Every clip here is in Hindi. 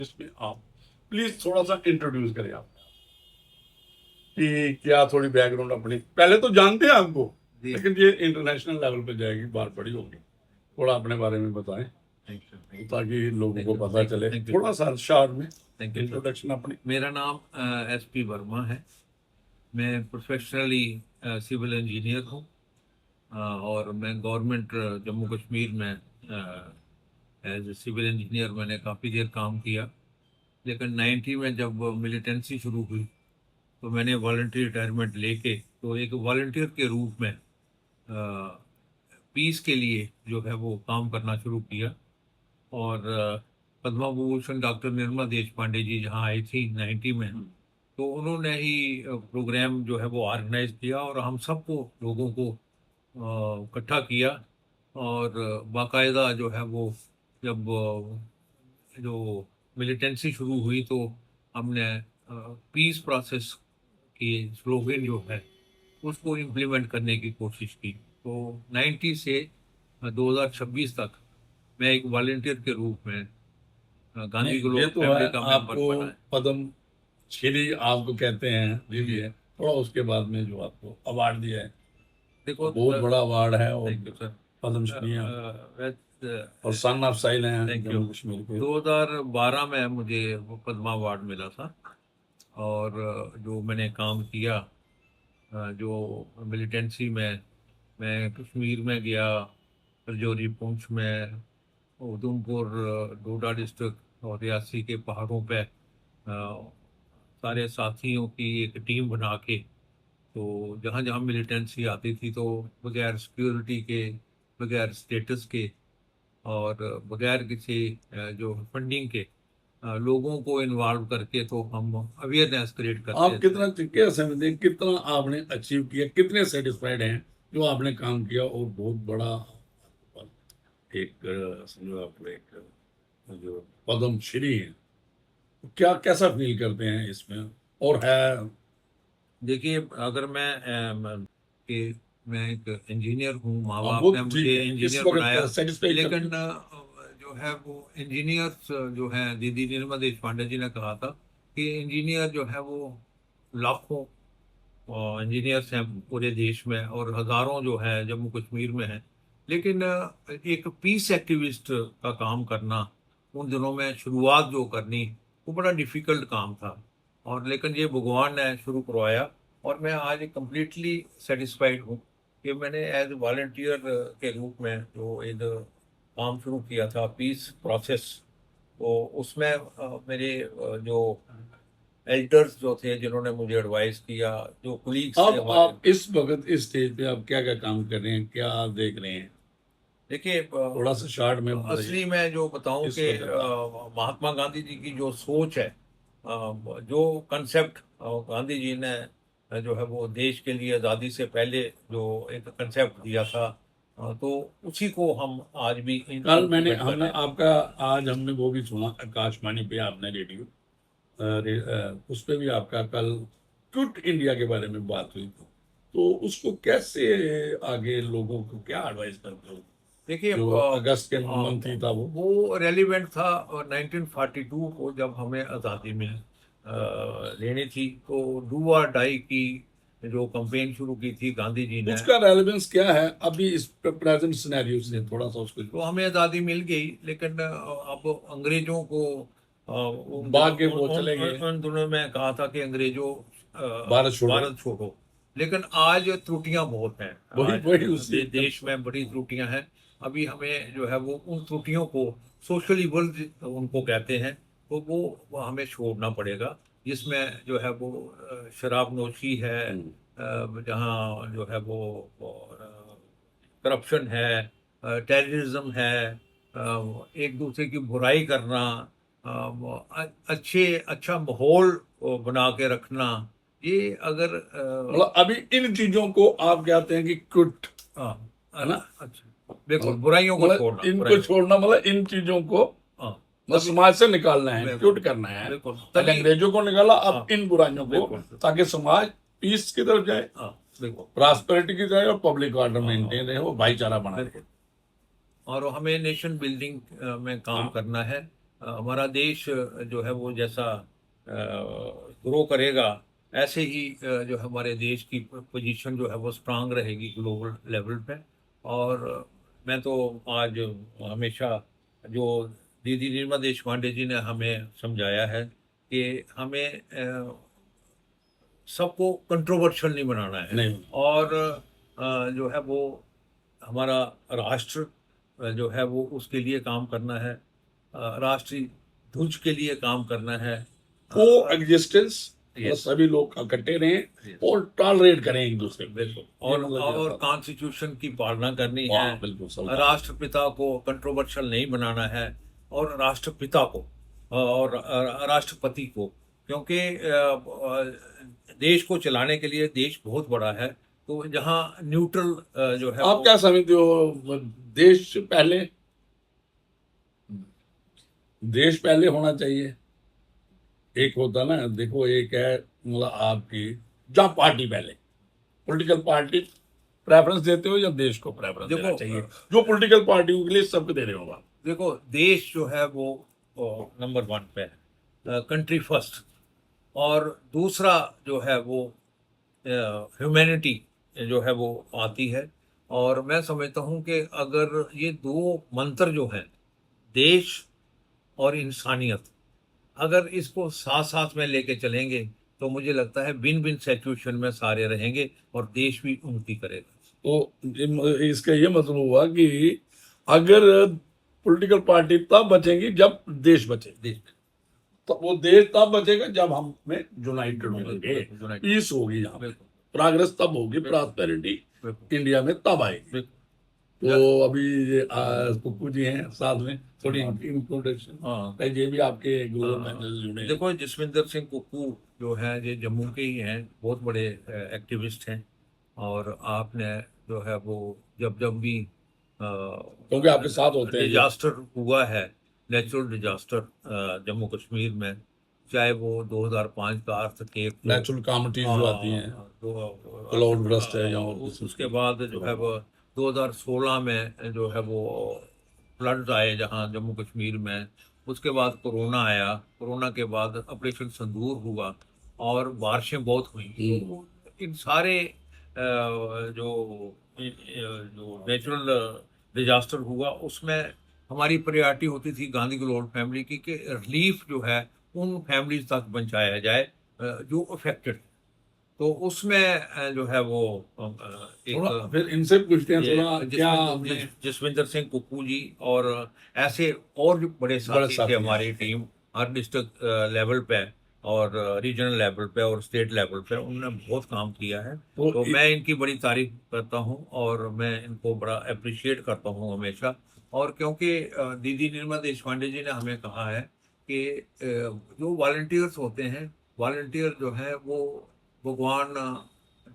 इसमें आप प्लीज थोड़ा सा इंट्रोड्यूस करें आप कि क्या थोड़ी बैकग्राउंड अपनी पहले तो जानते हैं आपको, जी। लेकिन ये इंटरनेशनल लेवल पे जाएगी, बात बड़ी होगी। थोड़ा अपने बारे में बताएं थैंक यू। ताकि लोगों को पता थैंक यू, चले, थैंक यू थोड़ा सा शॉर्ट में थैंक यू सर। इंट्रोडक्शन अपनी। मेरा नाम SP वर्मा है। मैं प्रोफेशनली सिविल इंजीनियर हूँ और मैं गवर्नमेंट जम्मू कश्मीर में एज ए सिविल इंजीनियर मैंने काफ़ी देर काम किया। लेकिन 90 में जब मिलिटेंसी शुरू हुई तो मैंने वॉलंटियर रिटायरमेंट लेके तो एक वॉलंटियर के रूप में पीस के लिए जो है वो काम करना शुरू किया। और पद्मा विभूषण डॉक्टर निर्मला देश पांडे जी जहाँ आई थी 90 में, तो उन्होंने ही प्रोग्राम जो है वो ऑर्गेनाइज किया और हम सबको लोगों को इकट्ठा किया। और बाकायदा जो है वो जब जो मिलिटेंसी शुरू हुई तो हमने पीस प्रोसेस की स्लोगन जो है उसको इम्प्लीमेंट करने की कोशिश की। तो 90 से 2026 तक मैं एक वॉलेंटियर के रूप में गांधी ये ग्लोबल तो है, फैमिली का मेंबर आपको बना है। पद्म श्री आपको कहते हैं, ये भी है थोड़ा। उसके बाद में जो आपको अवार्ड दिया है, देखो बहुत बड़ा अवार्ड है और थैंक यू सर। पद्मश्री है मैं और सन ऑफ साइल हैं थैंक यू। जम्मू कश्मीर के। 2012 में मुझे वो पद्मा अवार्ड मिला था। और जो मैंने काम किया जो मिलिटेंसी में मैं कश्मीर में गया, रजौरी पुंछ में, उधमपुर, डोडा डिस्ट्रिक्ट और रियासी के पहाड़ों पे सारे साथियों की एक टीम बना के तो जहाँ जहाँ मिलिटेंसी आती थी तो बगैर सिक्योरिटी के, बगैर स्टेटस के और बगैर किसी जो फंडिंग के लोगों को इन्वॉल्व करके तो हम अवेयरनेस क्रिएट आप करते थे। कितना क्या समझते हैं, कितना आपने अचीव किया, कितने सेटिस्फाइड हैं जो आपने काम किया? और बहुत बड़ा एक समझो आपको एक जो पद्म श्री है, तो क्या कैसा फील करते हैं इसमें? और है देखिए, अगर कि मैं एक इंजीनियर हूँ, माँ आप बाप वो ने ठीक मुझे है, इस इंजीनियर वक्त बनाया। सेटिस्फाई करते लेकिन हैं? जो है वो इंजीनियर्स जो है, दीदी निर्मला देश पांडे जी ने कहा था कि इंजीनियर जो है वो लाखों इंजीनियर्स हैं पूरे देश में और हजारों जो है जम्मू कश्मीर में है। लेकिन एक पीस एक्टिविस्ट का काम करना उन दिनों में शुरुआत जो करनी वो बड़ा डिफिकल्ट काम था। और लेकिन ये भगवान ने शुरू करवाया और मैं आज कम्प्लीटली सेटिस्फाइड हूँ कि मैंने एज वॉलंटियर के रूप में जो एक काम शुरू किया था पीस प्रोसेस, तो उसमें मेरे जो एल्डर्स जो थे जिन्होंने मुझे एडवाइस किया, जो कुलीग्स थे अब हमारे। आप इस वक्त इस स्टेज पे आप क्या क्या काम कर रहे हैं, क्या आप देख रहे हैं? देखिए, थोड़ा सा शॉर्ट में बताइए असली में जो बताऊं इस कि वक्त आप। महात्मा गांधी जी की जो सोच है, जो कंसेप्ट गांधी जी ने जो है वो देश के लिए आज़ादी से पहले जो एक कंसेप्ट दिया था, तो उसी को हम आज भी कल मैंने इम्प्लीमेंट कर हमने रहे हैं। आपका आज हमने वो भी सुना आकाशवाणी पे, आपने रेडियो उस पे भी आपका कल क्विट इंडिया के बारे में बात हुई थी। तो उसको कैसे आगे लोगों को क्या एडवाइस करते हो? देखिए, जो अगस्त के मंथ ही था वो रेलिवेंट था 1942 को जब हमें आज़ादी मिल लेनी थी, तो डू और डाई की जो कंपेन शुरू की थी गांधी जी ने। उसका रेलेवेंस क्या है अभी इस प्रेजेंट सिनेरियो से? थोड़ा सा उसको तो हमें आज़ादी मिल गई, लेकिन अब अंग्रेजों को उन दिनों भाग के वो उन चले उन गए, उन दिनों में कहा था कि अंग्रेजों भारत छोड़ो। भारत छोड़ो। लेकिन आज त्रुटियां बहुत हैं। वही आज वही उसी देश में बड़ी त्रुटियां हैं। अभी हमें जो है वो उन त्रुटियों को, सोशल इवल्स उनको कहते हैं, तो वो हमें छोड़ना पड़ेगा। जिसमें जो है वो शराब नोशी है, जहाँ जो है वो करप्शन है, टेररिज्म है, एक दूसरे की बुराई करना, अच्छा माहौल बना के रखना। ये अगर मतलब अभी इन चीजों को आप कहते हैं कि क्विट, हाँ, है ना? अच्छा बिल्कुल, मतलब बुराइयों को छोड़ना, इनको बुराई। छोड़ना, मतलब इन चीजों को हाँ, मतलब तभी समाज से निकालना है, बिल्कुल क्यूट करना है। बिल्कुल पहले तभी। अंग्रेजों को निकाला, अब हाँ इन बुराइयों को, बिल्कुल ताकि समाज पीस की तरफ जाए, हाँ बिल्कुल प्रॉस्पेरिटी की जाए और पब्लिक ऑर्डर हाँ मेंटेन रहे, वो भाईचारा बना रहे। बिल्कुल। और हमें नेशन बिल्डिंग में काम हाँ, करना है। हमारा देश जो है वो जैसा ग्रो करेगा, ऐसे ही जो है हमारे देश की पोजीशन जो है वो स्ट्रांग रहेगी ग्लोबल लेवल पे। और मैं तो आज हमेशा जो दीदी निर्मला देशपांडे जी ने हमें समझाया है कि हमें सबको कंट्रोवर्शियल नहीं बनाना है। नहीं। और जो है वो हमारा राष्ट्र जो है वो उसके लिए काम करना है, राष्ट्रीय ध्वज के लिए काम करना है। को एग्जिस्टेंस, Yes. सभी लोग इकट्ठे रहें Yes. और टॉलरेट करें एक दूसरे को। बिल्कुल। ये और मतलब और ये था। कॉन्स्टिट्यूशन की पालना करनी वाह, है, बिल्कुल सही बात। राष्ट्रपिता को कंट्रोवर्शियल नहीं बनाना है, और राष्ट्रपिता को और राष्ट्रपति को, क्योंकि देश को चलाने के लिए देश बहुत बड़ा है, तो जहाँ न्यूट्रल जो है आप क्या समझते हो, देश पहले, देश पहले होना चाहिए? एक होता ना, देखो एक है मतलब आपकी, जहाँ पार्टी पहले, पॉलिटिकल पार्टी प्रेफरेंस देते हो या देश को प्रेफरेंस देना देखो, चाहिए? जो पॉलिटिकल पार्टी के लिए सबको दे रहे हो आप। देखो देश जो है वो नंबर वन पे है, कंट्री फर्स्ट। और दूसरा जो है वो ह्यूमैनिटी जो है वो आती है। और मैं समझता हूँ कि अगर ये दो मंत्र जो हैं, देश और इंसानियत, अगर इसको साथ साथ में लेके चलेंगे तो मुझे लगता है विन विन सिचुएशन में सारे रहेंगे और देश भी उन्नति करेगा। तो इसका ये मतलब हुआ कि अगर पॉलिटिकल पार्टी तब बचेंगी जब देश बचे, देश तो वो देश तब बचेगा जब हम में यूनाइटेड होंगे, United। पीस होगी, यहाँ पे बिल्कुल प्रोग्रेस तब होगी, प्रॉस्पेरिटी बिल्कुल इंडिया में तब आएगी। बिल्कुल। तो अभी ये, कुक्कू जी हैं साथ में, थोड़ी इंट्रोडक्शन हाँ, ये भी आपके ग्लोबल हाँ। मैनेजर जुड़े हैं। देखो जसविंदर सिंह कुक्कू जो है ये जम्मू के ही हैं, बहुत बड़े एक्टिविस्ट हैं। और आपने जो है वो जब जब भी क्योंकि आपके साथ होते हैं ये। डिजास्टर हुआ है, नेचुरल डिजास्टर जम्मू कश्मीर में, चाहे वो 2005 का अर्थक्वेक नेचुरल कॉमिटीज जो आती हैं, तो क्लाउड बर्स्ट है या उसके बाद जो है वो 2016 में जो है वो फ्लड्स आए जहाँ जम्मू कश्मीर में। उसके बाद कोरोना आया, कोरोना के बाद ऑपरेशन संदूर हुआ और बारिशें बहुत हुई। इन सारे जो नेचुरल डिजास्टर हुआ उसमें हमारी प्रायोरिटी होती थी गांधी ग्लोबल फैमिली की कि रिलीफ जो है उन फैमिलीज तक पहुंचाया जाए जो अफेक्टेड। तो उसमें जो है वो थोड़ा फिर इनसे पूछते हैं थोड़ा क्या आपने जसविंदर सिंह कुक्कू जी और ऐसे और जो बड़े साथी साथी थे हैं। हमारी टीम, हर डिस्ट्रिक्ट लेवल पे और रीजनल लेवल पे और स्टेट लेवल पे उन्होंने बहुत काम किया है। तो मैं इनकी बड़ी तारीफ करता हूँ और मैं इनको बड़ा अप्रिशिएट करता हूँ हमेशा। और क्योंकि दीदी निर्मला देशपांडे जी ने हमें कहा है कि जो वॉलंटियर्स होते हैं, वॉलंटियर जो है वो भगवान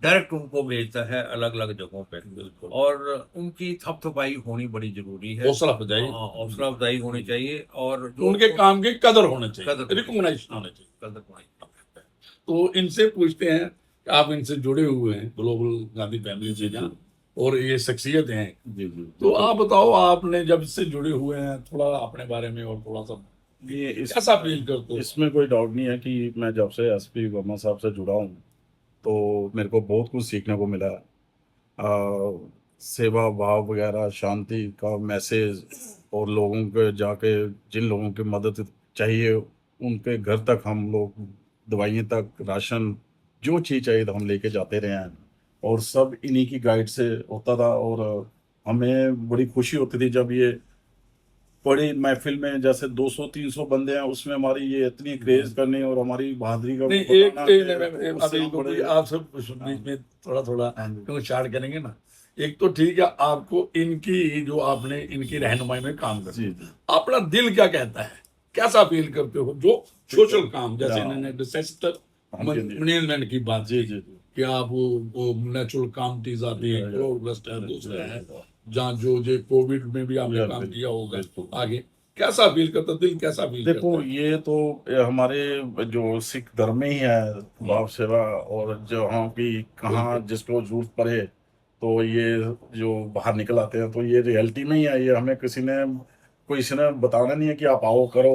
डायरेक्ट उनको भेजता है अलग अलग जगहों पे। बिल्कुल और उनकी थपथपाई होनी बड़ी जरूरी है, हौसला अफजाई, हौसला अफजाई होनी चाहिए। और तो उनके काम की कदर होनी चाहिए, कदर रिकॉग्नाइजेशन होनी चाहिए। कदर होनी चाहिए। तो इनसे पूछते हैं कि आप इनसे जुड़े हुए हैं ग्लोबल गांधी फैमिली से जहाँ, और ये शख्सियत हैं, जी जी। तो आप बताओ, आपने जब इससे जुड़े हुए हैं, थोड़ा अपने बारे में और थोड़ा सा ये कैसा फील करते हो? इसमें कोई डाउट नहीं है कि मैं जब से एसपी वर्मा साहब से जुड़ा हूँ तो मेरे को बहुत कुछ सीखने को मिला है। सेवा भाव वगैरह, शांति का मैसेज, और लोगों के जाके जिन लोगों की मदद चाहिए उनके घर तक हम लोग दवाइयाँ तक, राशन, जो चीज़ चाहिए तो हम लेके जाते रहे हैं। और सब इन्हीं की गाइड से होता था। और हमें बड़ी खुशी होती थी जब ये बड़ी महफिल में जैसे 200-300 बंदे हैं, उसमें हमारी ये इतनी क्रेज करनी और हमारी बहादुरी का नहीं, एक बताना कि उससे अभी हम तो बड़े- आप सब बीच में थोड़ा थोड़ा हाँ जी। क्यों स्टार्ट करेंगे ना। एक तो ठीक है, आपको इनकी जो आपने इनकी रहनुमाई में काम कर, जी जी अपना दिल क्या कहता है, कैसा फील करते हो जो सोशल काम, जैसे हाँ। इन्होंने डिजास्टर हाँ जी, जी। मैनेजमेंट की बात जी की, जी जी। कि आप वो नेचुरल कामटीज आती है, क्लाउड है, दूसरा है, जहाँ जो कोविड में भी आपने काम किया होगा, आगे कैसा फील करता, दिल कैसा फील देखो करता है? ये तो हमारे जो सिख धर्म में ही है भाव सेवा, और जहाँ की कहाँ जिसको जरूरत पड़े तो ये जो बाहर निकल आते हैं, तो ये रियलिटी में ही है। ये हमें किसी ने कोई इसने बताना नहीं है कि आप आओ करो,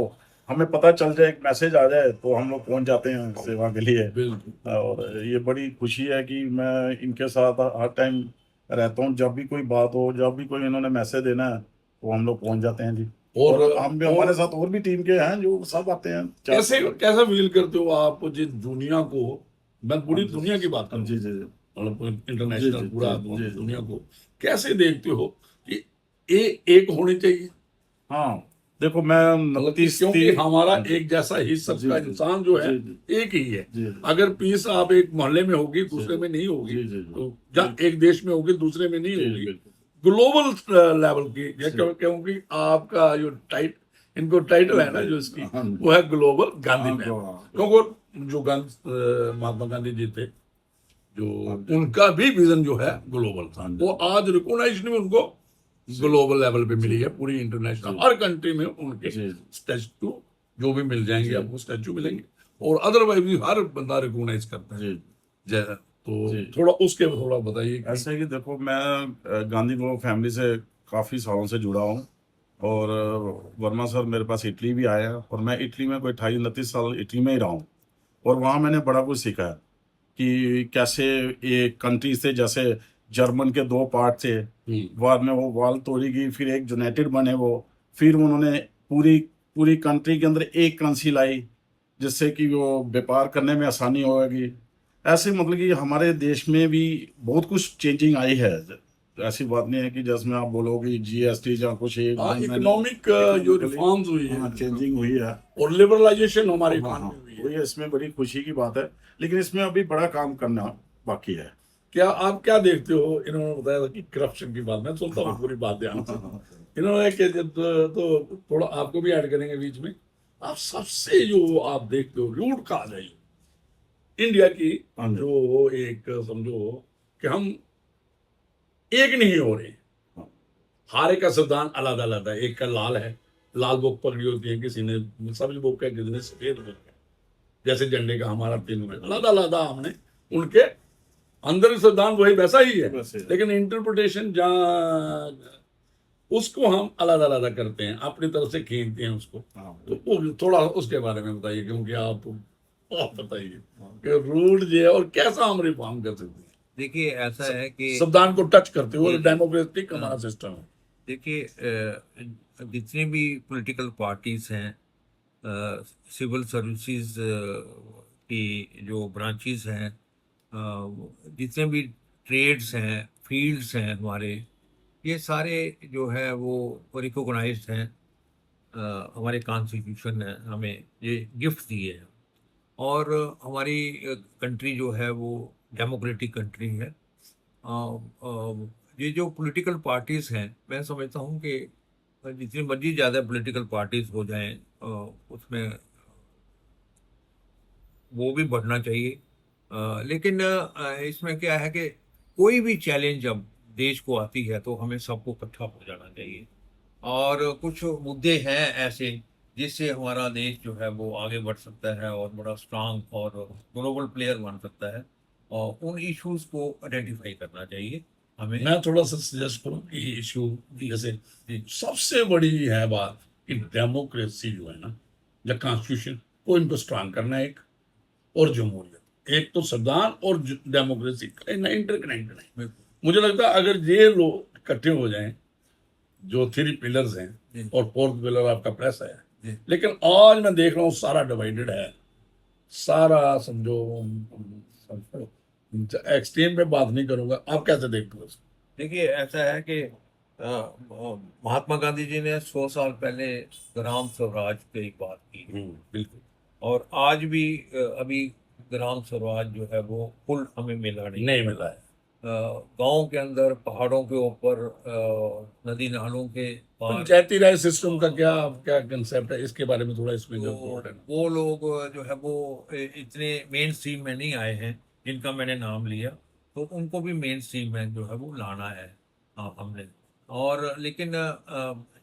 हमें पता चल जाए, एक मैसेज आ जाए तो हम लोग पहुंच जाते हैं सेवा के लिए। बिल्कुल। और ये बड़ी खुशी है कि मैं इनके साथ हर टाइम रहता हूँ, जब भी कोई बात हो, जब भी कोई इन्होंने मैसेज देना है तो हम लोग पहुंच जाते हैं जी। और और हम भी, हमारे और साथ और भी टीम के हैं जो सब आते हैं कैसे कैसा फील करते हो आप जिस दुनिया को, मैं पूरी दुनिया की बात करूं, जी जी मतलब जी इंटरनेशनल जी पूरा जी जी दुनिया जी। को कैसे देखते हो कि एक होनी चाहिए, हाँ देखो, मैं मतलब कि 29 क्योंकि हमारा एक जैसा ही जी सबका जी इंसान जो है जी जी एक ही है। जी अगर पीस आप एक मोहल्ले में होगी जी दूसरे में नहीं होगी, जी जी तो जी जहाँ एक देश में होगी दूसरे में नहीं जी होगी। बिल्कुल ग्लोबल लेवल की जी। क्योंकि आपका जो इनको टाइटल है ना जो इसकी, हाँ वो है ग्लोबल गांधी हाँ मैन। हाँ क्योंकि जो महात्मा गांधी जी थे, जो हाँ उनका भी विजन जो है ग्लोबल था, हाँ वो आज रिकॉग्नाइजेशन भी उनको ग्लोबल लेवल पे मिली है, पूरी इंटरनेशनल जी हर कंट्री में उनके जी स्टैचू जो भी मिल जाएंगे, जी आपको स्टैचू मिलेंगे। और अदरवाइज भी हर बंदा रिकॉग्नाइज करता है। जी तो जी। थोड़ा उसके थोड़ा बताइए कि ऐसे कि देखो, मैं गांधी ग्लोबल फैमिली से काफ़ी सालों से जुड़ा हूँ। और वर्मा सर मेरे पास इटली भी आए हैं, और मैं इटली में कोई 28-29 साल इटली में ही रहा हूँ। और वहाँ मैंने बड़ा कुछ सीखा है कि कैसे ये कंट्रीज थे, जैसे जर्मन के दो पार्ट थे, बाद में वो वाल तोड़ी गई, फिर एक यूनाइटेड बने वो, फिर उन्होंने पूरी पूरी कंट्री के अंदर एक करेंसी लाई जिससे कि वो व्यापार करने में आसानी होगी। ऐसे मतलब कि हमारे देश में भी बहुत कुछ चेंजिंग आई है। ऐसी बात नहीं है कि जिसमें आप बोलोगे जीएसटी या कुछ एक हाँ, मैंने इकोनॉमिक जो रिफॉर्म्स हुई है, हाँ चेंजिंग हुई है। और लिबरलाइजेशन हमारी हाँ हाँ इकोनॉमी हुई वही है। है, इसमें बड़ी खुशी की बात है, लेकिन इसमें अभी बड़ा काम करना बाकी है। क्या आप क्या देखते हो, इन्होंने बताया था कि करप्शन की बात, मैं सुनता हूँ हाँ पूरी बात ध्यान से। हाँ इन्होंने कि जब तो थोड़ा आपको भी ऐड करेंगे बीच में, आप सबसे जो आप देखते हो रूट कहा जाए इंडिया की, हाँ जी, जो एक समझो कि हम एक नहीं हो रहे, हाँ हर एक का संविधान अलग अलग है। एक का लाल है, लाल बुक पकड़ी होती है, किसी ने सब्ज बुक है, किसी ने सफेद बुक है, जैसे झंडे का हमारा तीनों है अलग अलग, हमने उनके अंदर संविधान वही वैसा ही है, वैसे लेकिन इंटरप्रिटेशन जहाँ उसको हम अलग अलग करते हैं, अपनी तरफ से खींचते हैं उसको। हाँ तो वो थोड़ा उसके बारे में बताइए, क्योंकि आप बताइए कि रूल जो है और कैसा हम रिफॉर्म कर सकते हैं देखिए ऐसा है कि संविधान को टच करते हुए। जी, जी। डेमोक्रेटिक हाँ। हमारा सिस्टम है। देखिए जितनी भी पॉलिटिकल पार्टीज हैं, सिविल सर्विसेज की जो ब्रांचेस हैं, जितने भी ट्रेड्स हैं, फील्ड्स हैं हमारे, ये सारे जो है वो रिकॉग्नाइज्ड हैं। हमारे कॉन्स्टिट्यूशन ने हमें ये गिफ्ट दिए हैं। और हमारी कंट्री जो है वो डेमोक्रेटिक कंट्री है। ये जो पॉलिटिकल पार्टीज हैं, मैं समझता हूँ कि जितनी मर्जी ज़्यादा पॉलिटिकल पार्टीज हो जाएं, उसमें वो भी बढ़ना चाहिए। लेकिन इसमें क्या है कि कोई भी चैलेंज जब देश को आती है तो हमें सबको इकट्ठा हो जाना चाहिए। और कुछ मुद्दे हैं ऐसे जिससे हमारा देश जो है वो आगे बढ़ सकता है और बड़ा स्ट्रांग और ग्लोबल प्लेयर बन सकता है, और उन इश्यूज को आइडेंटिफाई करना चाहिए हमें। मैं थोड़ा सा सजेस्ट करूं कि इशू जैसे जी सबसे बड़ी है बात कि डेमोक्रेसी जो है ना, या कॉन्स्टिट्यूशन को इनको स्ट्रांग करना है, एक और जमहूरियत, एक तो संविधान और डेमोक्रेसी इंटरकनेक्टेड है। बिल्कुल। मुझे लगता है अगर ये लोग इकट्ठे हो जाएं, जो थ्री पिलर्स हैं, जी और फोर्थ पिलर आपका प्रेस है, जी लेकिन आज मैं देख रहा हूँ सारा डिवाइडेड है, सारा समझो एक्सट्रीम में बात नहीं करूंगा। आप कैसे देखते हो इसको? देखिए ऐसा है कि महात्मा गांधी जी ने 100 साल पहले ग्राम स्वराज की बात की है। बिल्कुल। और आज भी अभी ग्राम स्वराज जो है वो फुल हमें मिला नहीं। नहीं मिला है। गांव के अंदर, पहाड़ों के ऊपर, नदी नालों के पार, पंचायती राज सिस्टम का क्या क्या कंसेप्ट है, इसके बारे में थोड़ा इसमें जो तो थोड़ा है। वो लोग जो है वो इतने मेन स्ट्रीम में नहीं आए हैं जिनका मैंने नाम लिया। तो उनको भी मेन स्ट्रीम में जो है वो लाना है। हाँ हमने। और लेकिन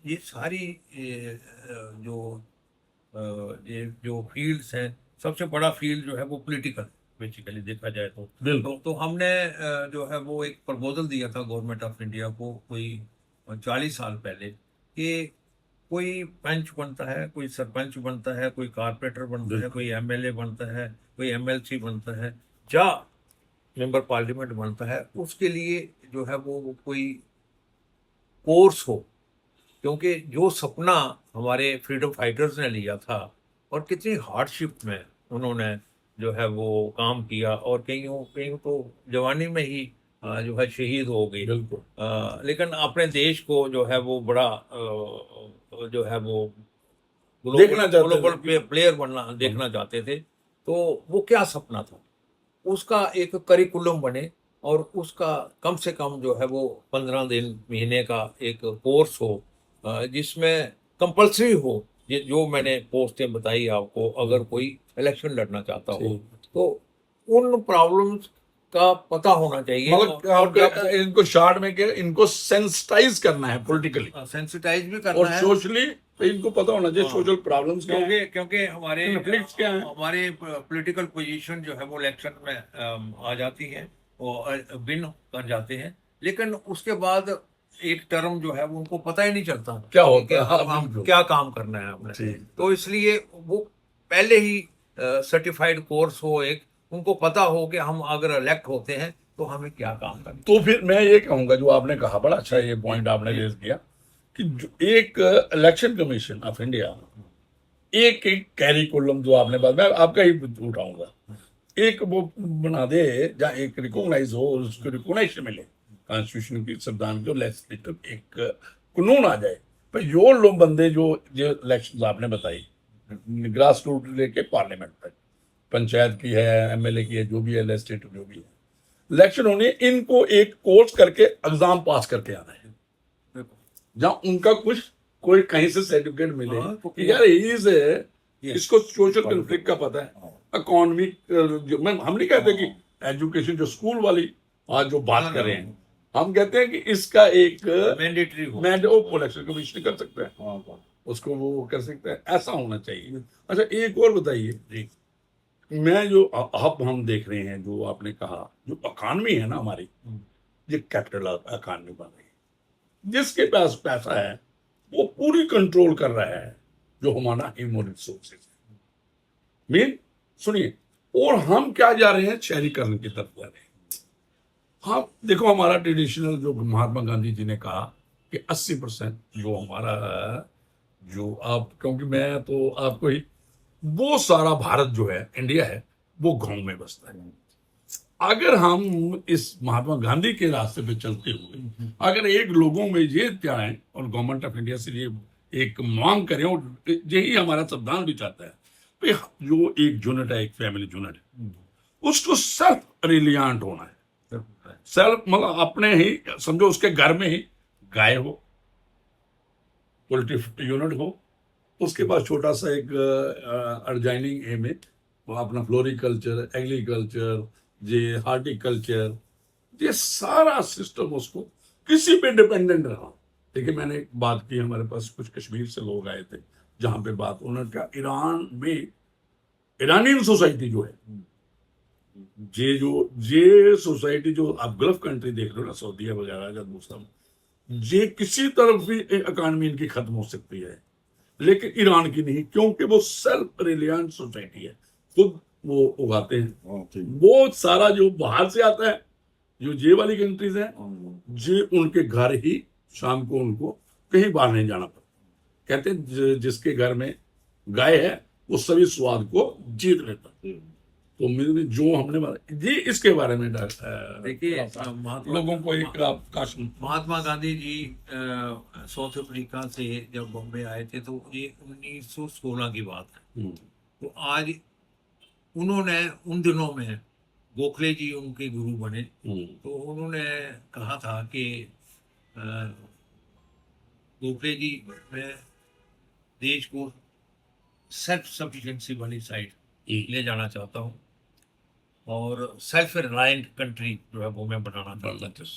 ये सारी जो ये जो फील्ड्स हैं, सबसे बड़ा फील्ड जो है वो पॉलिटिकल, बेसिकली देखा जाए तो। बिल्कुल। तो हमने जो है वो एक प्रपोजल दिया था गवर्नमेंट ऑफ इंडिया को कोई 40 साल पहले कि कोई पंच बनता है, कोई सरपंच बनता है, कोई कारपोरेटर बनता है, कोई एमएलए बनता है, कोई एमएलसी बनता है, या मेंबर पार्लियामेंट बनता है, उसके लिए जो है वो कोई कोर्स हो। क्योंकि जो सपना हमारे फ्रीडम फाइटर्स ने लिया था और कितनी हार्डशिप में उन्होंने जो है वो काम किया, और कईयों कईयों तो जवानी में ही जो है शहीद हो गई। बिल्कुल। लेकिन अपने देश को जो है वो बड़ा जो है वो देखना चाहते थे। ग्लोबल प्लेयर बनना देखना चाहते थे। तो वो क्या सपना था, उसका एक करिकुलम बने और उसका कम से कम जो है वो 15 दिन महीने का एक कोर्स हो, जिसमें कंपलसरी हो। ये जो मैंने पोस्टें बताई आपको, अगर कोई इलेक्शन लड़ना चाहता हो ठीक। तो उन प्रॉब्लम्स का पता होना चाहिए। मतलब आपको इनको शॉर्ट में क्या, इनको सेंसिटाइज करना है पॉलिटिकली सेंसिटाइज भी और करना है, सोशली, तो इनको पता होना चाहिए हाँ। सोशल प्रॉब्लम्स क्या क्योंकि है, क्योंकि हमारे conflicts क्या हैं? हमारे पॉलिटिकल पोजीशन जो है वो इलेक्शन में आ जाती है और विन कर जाते हैं, लेकिन उसके बाद एक टर्म जो है वो उनको पता ही नहीं चलता क्या कि होता है। हाँ, हम बिल्कुल। क्या काम करना है हमने। ठीक। तो इसलिए वो पहले ही सर्टिफाइड कोर्स हो, एक उनको पता हो कि हम अगर इलेक्ट होते हैं तो हमें क्या काम करना तो फिर मैं ये कहूंगा, जो आपने कहा बड़ा अच्छा ये पॉइंट आपने रेज किया, कि जो एक इलेक्शन कमीशन ऑफ इंडिया एक एक कैरिकुलम जो आपने बात, मैं आपका ही उठाऊंगा, एक वो बना दे जहाँ एक रिकॉग्नाइज हो और उसको रिकॉग्नाइजेशन मिले कॉन्स्टिट्यूशन की, संविधान की, लेजिस्लेटिव एक कानून आ जाए। पर जो लोग बंदे जो जो इलेक्शन आपने बताई, ग्रास रूट लेके पार्लियामेंट तक, पंचायत की है, एमएलए की है, जो भी है, लेजिस्लेटिव जो भी है, इलेक्शन होने, इनको एक कोर्स करके एग्जाम पास करके आना है, है। जहाँ उनका कुछ कोई कहीं से सर्टिफिकेट मिले हाँ, तो कि यार इज इसको सोशल कॉन्फ्लिक्ट का पता है, इकोनॉमिक, जो मैं हम नहीं कहते कि एजुकेशन जो स्कूल वाली आज जो बात कर रहे हैं, हम कहते हैं कि इसका एक मैंडेटरी हो। इलेक्शन कमीशन कर सकता है, उसको वो कर सकता है, ऐसा होना चाहिए। अच्छा एक और बताइए जी, मैं जो अब हम देख रहे हैं, जो आपने कहा जो इकॉनमी है ना हमारी, ये कैपिटल इकॉनमी बन रही है, जिसके पास पैसा है वो पूरी कंट्रोल कर रहा है जो हमारा ह्यूमन रिसोर्सेज है। मीन सुनिए, और हम क्या जा रहे हैं, शहरीकरण की तरफ जा रहे हैं। हम देखो, हमारा ट्रेडिशनल जो महात्मा गांधी जी ने कहा कि 80% जो हमारा जो आप, क्योंकि मैं तो आपको ही, वो सारा भारत जो है, इंडिया है, वो गांव में बसता है। अगर हम इस महात्मा गांधी के रास्ते पे चलते हुए अगर एक लोगों में ये चाहें और गवर्नमेंट ऑफ इंडिया से ये एक मांग करें, और यही हमारा संविधान भी चाहता है कि जो एक यूनिट है, एक फैमिली यूनिट है, उसको सेल्फ रिलियंट होना है। सेल्फ मतलब अपने ही, समझो उसके घर में ही गाय हो, पोल्ट्री यूनिट हो, उसके पास छोटा सा एक अर्जाइनिंग एम है, वो अपना फ्लोरिकल्चर, एग्रीकल्चर, ये हार्टिकल्चर, ये सारा सिस्टम उसको किसी पे डिपेंडेंट रहा। देखिए मैंने एक बात की, हमारे पास कुछ कश्मीर से लोग आए थे, जहाँ पे बात उन्होंने कहा, ईरान में ईरानियन सोसाइटी जो है, ये सोसाइटी जो आप गल्फ कंट्री देख रहे हो ना, सऊदीया वगैरह या दूसरा, ये किसी तरफ भी इकॉनमी इनकी खत्म हो सकती है, लेकिन ईरान की नहीं, क्योंकि वो सेल्फ रिलियंट सोसाइटी है, खुद वो उगाते हैं। वो सारा जो बाहर से आता है, जो ये वाली कंट्रीज है, ये उनके घर ही शाम को उनको कहीं बाहर नहीं जाना पड़ता। कहते हैं जिसके घर में गाय है वो सभी स्वाद को जीत लेता। तो मेरे जो हमने जी इसके बारे में देखिए, लोगों को एक काश, महात्मा गांधी जी साउथ अफ्रीका से जब बॉम्बे आए थे, तो ये 1916 की बात है। तो आज उन्होंने उन दिनों में, गोखले जी उनके गुरु बने, तो उन्होंने कहा था कि गोखले जी, मैं देश को सेल्फ सफिशिएंसी वाली साइड ले जाना चाहता हूँ और सेल्फ रिलायंट कंट्री जो है वो मैं बनाना चाहता हूँ।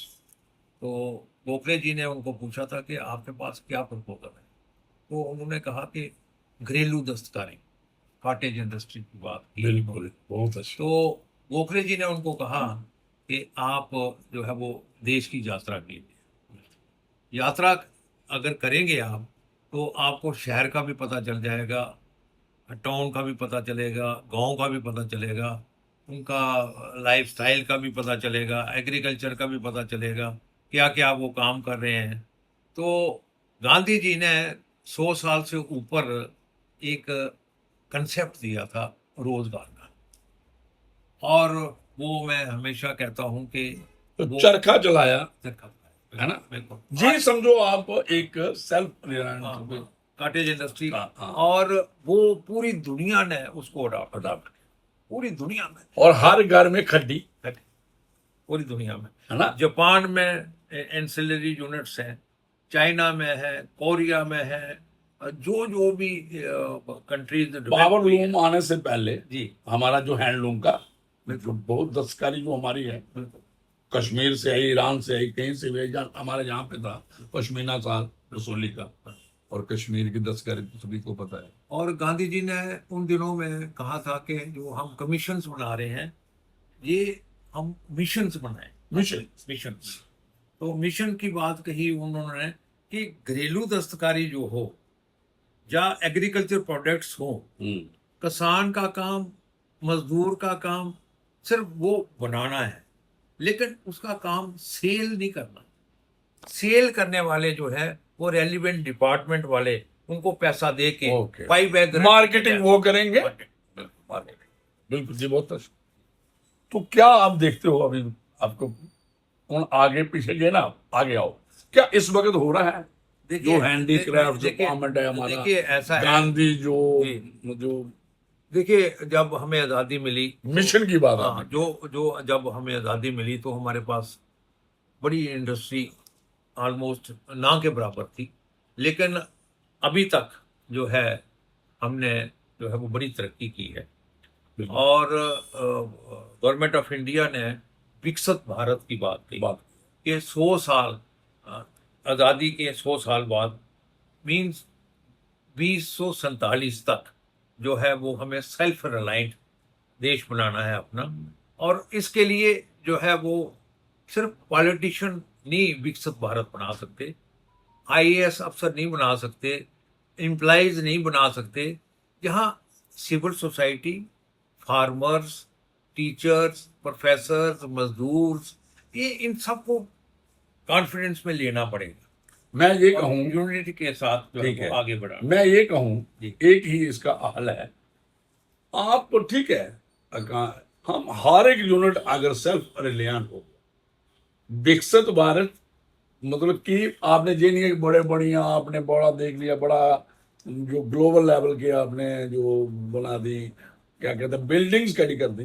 तो गोखले जी ने उनको पूछा था कि आपके पास क्या प्रपोजल है, तो उन्होंने कहा कि घरेलू दस्तकारी, कॉटेज इंडस्ट्री की बात की। बिल्कुल, बहुत अच्छा। तो गोखले जी ने उनको कहा कि आप जो है वो देश की यात्रा कीजिए, यात्रा अगर करेंगे आप तो आपको शहर का भी पता चल जाएगा, टाउन का भी पता चलेगा, गांव का भी पता चलेगा, उनका लाइफस्टाइल का भी पता चलेगा, एग्रीकल्चर का भी पता चलेगा, क्या क्या वो काम कर रहे हैं। तो गांधी जी ने 100 साल से ऊपर एक कंसेप्ट दिया था रोजगार का, और वो मैं हमेशा कहता हूँ कि तो वो चरखा चलाया, चरखा है ना? बिल्कुल ये समझो आप एक सेल्फ हाँ, रिलायंस कॉटेज इंडस्ट्री, हाँ, हाँ। और वो पूरी दुनिया ने उसको अडॉप्ट अडॉप्ट पूरी दुनिया में, और हर घर में खड्डी, पूरी दुनिया में। है ना? जापान में एंसिलरी यूनिट्स हैं, चाइना में है, कोरिया में है, जो जो भी कंट्रीज पावर लूम आने से पहले जी हमारा जो हैंडलूम का जो बहुत दस्तकारी जो हमारी है, कश्मीर से आई, ईरान से आई, कहीं से भी आई, हमारे यहाँ पे था पश्मीना साल रसोली का, और कश्मीर की दस्तकारी तो सभी को पता है। और गांधी जी ने उन दिनों में कहा था कि जो हम कमीशंस बना रहे हैं, ये हम मिशंस बनाएं, मिशंस। तो मिशन की बात कही उन्होंने कि घरेलू दस्तकारी जो हो या एग्रीकल्चर प्रोडक्ट्स हो, किसान का काम, मजदूर का काम सिर्फ वो बनाना है, लेकिन उसका काम सेल नहीं करना। सेल करने वाले जो है वो रेलिवेंट डिपार्टमेंट वाले, उनको पैसा दे के ओके। 5 बैग मार्केटिंग वो करेंगे, बिल्कुल जी, बहुत अच्छा। तो क्या आप देखते हो अभी, आपको कौन आगे पीछे गए ना, आगे आओ, क्या इस वक्त हो रहा है जो हैंडीक्राफ्ट जो गवर्नमेंट है हमारा, देखिए ऐसा है गांधी जो जो देखिए, जब हमें आज़ादी मिली, मिशन की बात हाँ, है, जो जब हमें आज़ादी मिली तो हमारे पास बड़ी इंडस्ट्री ऑलमोस्ट ना के बराबर थी, लेकिन अभी तक जो है हमने जो है वो बड़ी तरक्की की है। और गवर्नमेंट ऑफ इंडिया ने विकसित भारत की बात की कि 100 साल आज़ादी के 100 साल बाद मीन्स 2047 तक जो है वो हमें सेल्फ रिलायंट देश बनाना है अपना। और इसके लिए जो है वो सिर्फ पॉलिटिशियन नहीं विकसित भारत बना सकते, आईएएस अफसर नहीं बना सकते, एम्प्लॉयज नहीं बना सकते। यहाँ civil society, farmers, teachers, professors, मजदूर्स, ये इन सबको कॉन्फिडेंस में लेना पड़ेगा। मैं ये कहूँ, यूनिटी के साथ जो है ठीक है, वो आगे बढ़ा। मैं ये कहूँ, जी। एक ही इसका हल है, आप ठीक है, हम हर एक यूनिट अगर सेल्फ रिलायंट हो, विकसित भारत मतलब कि आपने ये नहीं है कि बड़े बढ़िया आपने बड़ा देख लिया, बड़ा जो ग्लोबल लेवल के आपने जो बना दी, क्या कहते हैं, बिल्डिंग्स खड़ी कर दी,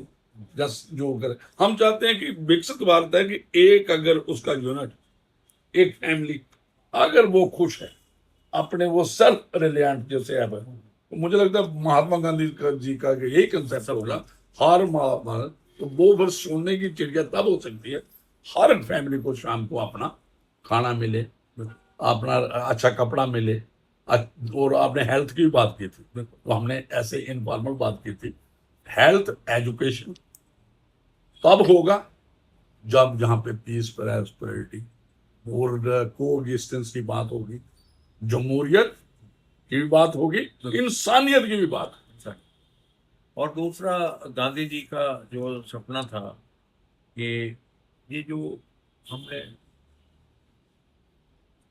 जस्ट जो कर, हम चाहते हैं कि विकसित भारत है कि एक अगर उसका यूनिट, एक फैमिली अगर वो खुश है अपने वो सेल्फ रिलायंट जैसे है, तो मुझे लगता है महात्मा गांधी जी का यही कंसेप्ट होगा, हर महात्मा, तो वो बस सोने की चिड़िया तब हो सकती है हर फैमिली को शाम को अपना खाना मिले, अपना अच्छा कपड़ा मिले। और आपने हेल्थ की बात की थी, तो हमने ऐसे इनफॉर्मल बात की थी, हेल्थ एजुकेशन तब होगा जब जहाँ पे पीस, प्रॉस्पेरिटी और कोएग्जिस्टेंस की बात होगी, जमहूरियत की भी बात होगी, इंसानियत की भी बात होगी। और दूसरा गांधी जी का जो सपना था कि ये जो हमने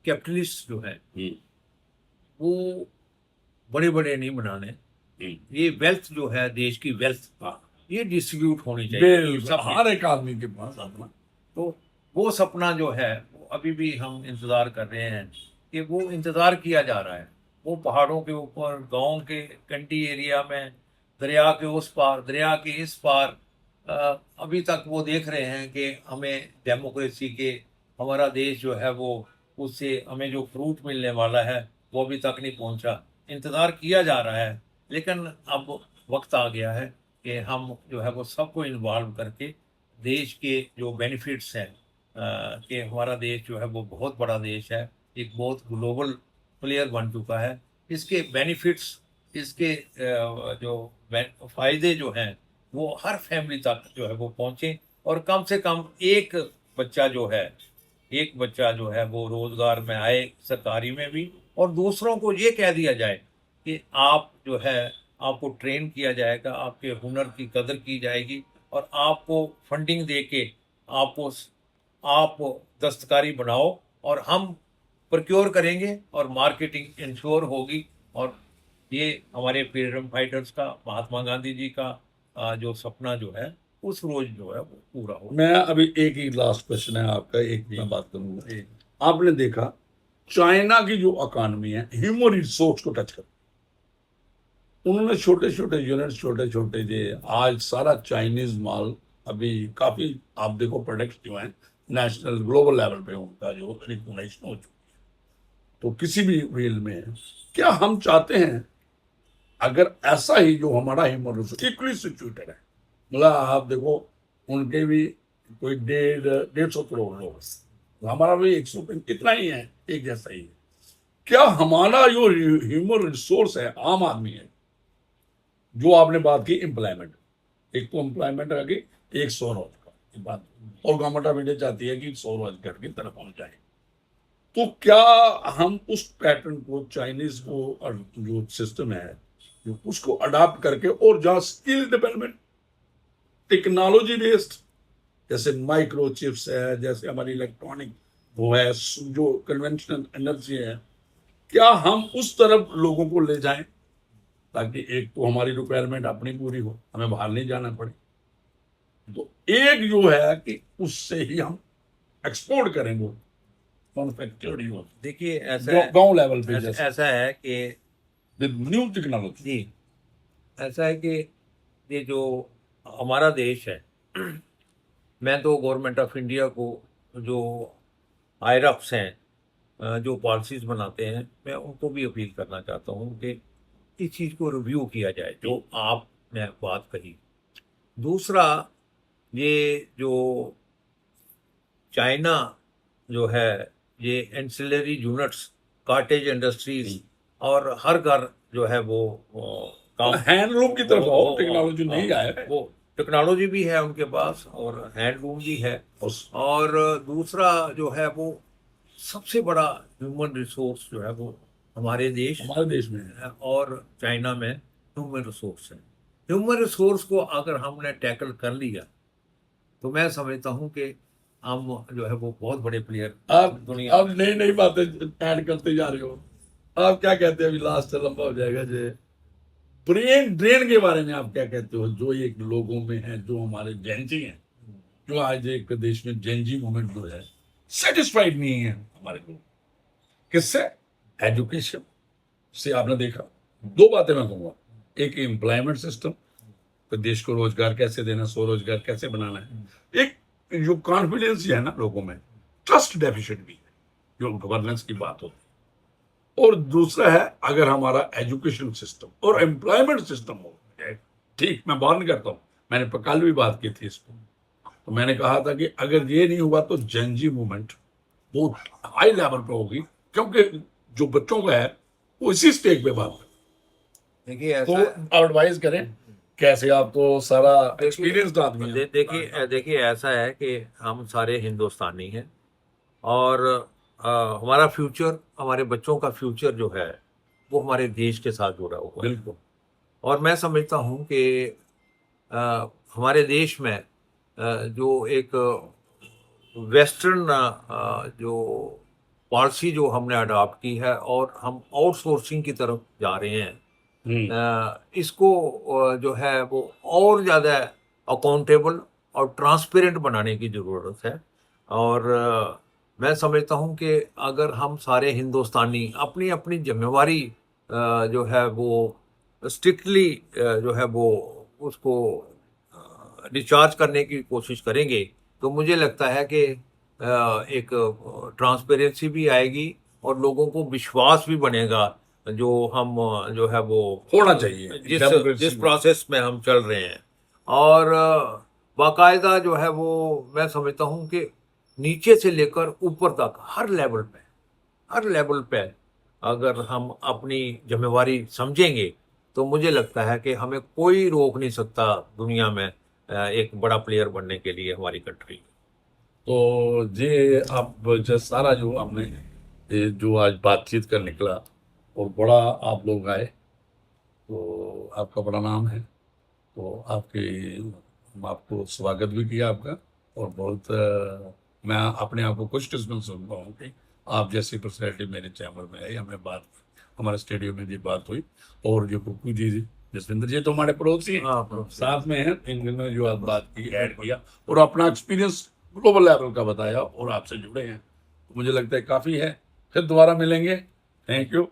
कैपिटलिस्ट जो है वो बड़े बड़े नहीं बनाने, ये वेल्थ जो है देश की वेल्थ ये डिस्ट्रीब्यूट होनी चाहिए सब, हर एक आदमी के पास अपना। तो वो सपना जो है वो अभी भी हम इंतज़ार कर रहे हैं कि वो इंतज़ार किया जा रहा है। वो पहाड़ों के ऊपर, गांव के कंटी एरिया में, दरिया के उस पार, दरिया के इस पार, अभी तक वो देख रहे हैं कि हमें डेमोक्रेसी के, हमारा देश जो है वो उससे हमें जो फ्रूट मिलने वाला है वो अभी तक नहीं पहुंचा। इंतज़ार किया जा रहा है, लेकिन अब वक्त आ गया है कि हम जो है वो सबको इन्वॉल्व करके देश के जो बेनिफिट्स हैं, कि हमारा देश जो है वो बहुत बड़ा देश है, एक बहुत ग्लोबल प्लेयर बन चुका है, इसके बेनिफिट्स, इसके जो फ़ायदे जो हैं वो हर फैमिली तक जो है वो पहुँचे, और कम से कम एक बच्चा जो है वो रोज़गार में आए, सरकारी में भी और दूसरों को ये कह दिया जाए कि आप जो है आपको ट्रेन किया जाएगा, आपके हुनर की कदर की जाएगी और आपको फंडिंग दे के आपको आप दस्तकारी बनाओ और हम प्रोक्योर करेंगे और मार्केटिंग इंश्योर होगी। और ये हमारे फ्रीडम फाइटर्स का, महात्मा गांधी जी का जो सपना जो है उस रोज जो है वो पूरा हो। मैं अभी एक ही लास्ट क्वेश्चन है आपका, एक मैं बात करूंगा। आपने देखा चाइना की जो इकॉनमी है ह्यूमन रिसोर्स को टच कर, उन्होंने छोटे छोटे यूनिट, छोटे छोटे जे आज सारा चाइनीज माल अभी काफी आप देखो प्रोडक्ट्स जो हैं नेशनल ग्लोबल लेवल पे उनका जो रिकॉग्निशन हो चुका है। तो किसी भी फील्ड में क्या हम चाहते हैं अगर ऐसा ही जो हमारा ह्यूमन रिसोर्स इक्वली सिचुएटेड है, मतलब आप देखो उनके भी कोई 150 करोड़ लोग हैं, हमारा भी 100 इतना ही है, एक जैसा ही है। क्या हमारा जो ह्यूमन रिसोर्स है, आम आदमी है, जो आपने बात की एम्प्लॉयमेंट, एक तो एम्प्लॉयमेंट आ गई, एक स्वरोजगार की बात, और गवर्नमेंट ऑफ इंडिया चाहती है कि स्वरोजगार की तरफ हम जाए। तो क्या हम उस पैटर्न को, चाइनीज को और जो सिस्टम है जो उसको अडॉप्ट करके, और जहाँ स्किल डेवलपमेंट टेक्नोलॉजी बेस्ड, जैसे माइक्रो चिप्स है, जैसे हमारी इलेक्ट्रॉनिक वो है, जो कन्वेंशनल एनर्जी है, क्या हम उस तरफ लोगों को ले जाएं ताकि एक तो हमारी रिक्वायरमेंट अपनी पूरी हो, हमें बाहर नहीं जाना पड़े, तो एक जो है कि उससे ही हम एक्सपोर्ट करेंगे मैन्युफैक्चरिंग हो, देखिए ऐसा गांव लेवल पे जैसे ऐसा है कि विद न्यू टेक्नोलॉजी। जी, ऐसा है कि ये जो हमारा देश है, मैं तो गवर्नमेंट ऑफ इंडिया को, जो आईरफ्स हैं, जो पॉलिसीज बनाते हैं, मैं उनको भी अपील करना चाहता हूँ कि इस चीज़ को रिव्यू किया जाए जो आपने बात कही। दूसरा, ये जो चाइना जो है, ये एंसिलरी यूनिट्स, कॉटेज इंडस्ट्रीज और हर घर जो है वो काम, हैंडलूम की तरफ आओ, टेक्नोलॉजी नहीं आया, वो टेक्नोलॉजी भी है उनके पास और हैंडलूम भी है। और दूसरा जो है वो सबसे बड़ा ह्यूमन रिसोर्स जो है वो हमारे देश में है। और चाइना में ह्यूमन रिसोर्स है। ह्यूमन रिसोर्स को अगर हमने टैकल कर लिया तो मैं समझता हूँ कि हम जो है वो बहुत बड़े प्लेयर आप नई नई बातें ऐड करते जा रहे हो। आप क्या कहते हैं, अभी लास्ट लंबा हो जाएगा, जो ब्रेन ड्रेन के बारे में आप क्या कहते हो, जो एक लोगों में है, जो हमारे जेंजी हैं, जो आज एक देश में जेंजी मूवमेंट जो है सेटिस्फाइड नहीं है हमारे लोग, किससे? एजुकेशन से। आपने देखा दो बातें मैं कहूँगा, एक एम्प्लॉयमेंट सिस्टम, तो देश को रोजगार कैसे देना, स्वरोजगार कैसे बनाना है, एक जो कॉन्फिडेंस है ना लोगों में, ट्रस्ट डेफिशिएंट भी है, जो गवर्नेंस की बात होती है। और दूसरा है अगर हमारा एजुकेशन सिस्टम और एम्प्लॉयमेंट सिस्टम हो जाए, ठीक, मैं बात नहीं करता हूँ, मैंने कल भी बात की थी इसको, तो मैंने कहा था कि अगर ये नहीं हुआ तो जेनजी मूवमेंट बहुत हाई लेवल पे होगी, क्योंकि जो बच्चों का है वो इसी स्टेज पे बात है। देखिए तो एडवाइस करें कैसे, आप तो सारा एक्सपीरियंस्ड आदमी हैं। देखिए ऐसा है कि हम सारे हिंदुस्तानी हैं और हमारा फ्यूचर, हमारे बच्चों का फ्यूचर जो है वो हमारे देश के साथ जुड़ा हुआ है। बिल्कुल। और मैं समझता हूँ कि हमारे देश में जो एक वेस्टर्न जो पॉलिसी जो हमने अडॉप्ट की है और हम आउटसोर्सिंग की तरफ जा रहे हैं, इसको जो है वो और ज़्यादा अकाउंटेबल और ट्रांसपेरेंट बनाने की ज़रूरत है। और मैं समझता हूँ कि अगर हम सारे हिंदुस्तानी अपनी अपनी जिम्मेवारी जो है वो स्ट्रिक्टली जो है वो उसको डिस्चार्ज करने की कोशिश करेंगे तो मुझे लगता है कि एक ट्रांसपेरेंसी भी आएगी और लोगों को विश्वास भी बनेगा जो हम जो है वो होना चाहिए जिस प्रोसेस में हम चल रहे हैं। और बाकायदा जो है वो मैं समझता हूँ कि नीचे से लेकर ऊपर तक हर लेवल पे अगर हम अपनी जिम्मेवारी समझेंगे तो मुझे लगता है कि हमें कोई रोक नहीं सकता दुनिया में एक बड़ा प्लेयर बनने के लिए हमारी कंट्री। तो ये आप जो सारा जो आपने ये जो आज बातचीत का निकला और बड़ा आप लोग आए, तो आपका बड़ा नाम है, तो आपको स्वागत भी किया आपका, और बहुत मैं अपने आप को खुशकिस्मत समझता हूँ कि आप जैसी पर्सनैलिटी मेरे चैम्बर में आई, हमें बात हमारे स्टूडियो में भी बात हुई। और जो कुकू जी जसविंदर जी तो हमारे पड़ोसी हैं, साथ में हैं, इन दिनों जो आप बात की ऐड किया और अपना एक्सपीरियंस ग्लोबल लेवल का बताया और आपसे जुड़े हैं, तो मुझे लगता है काफ़ी है। फिर दोबारा मिलेंगे। Thank you.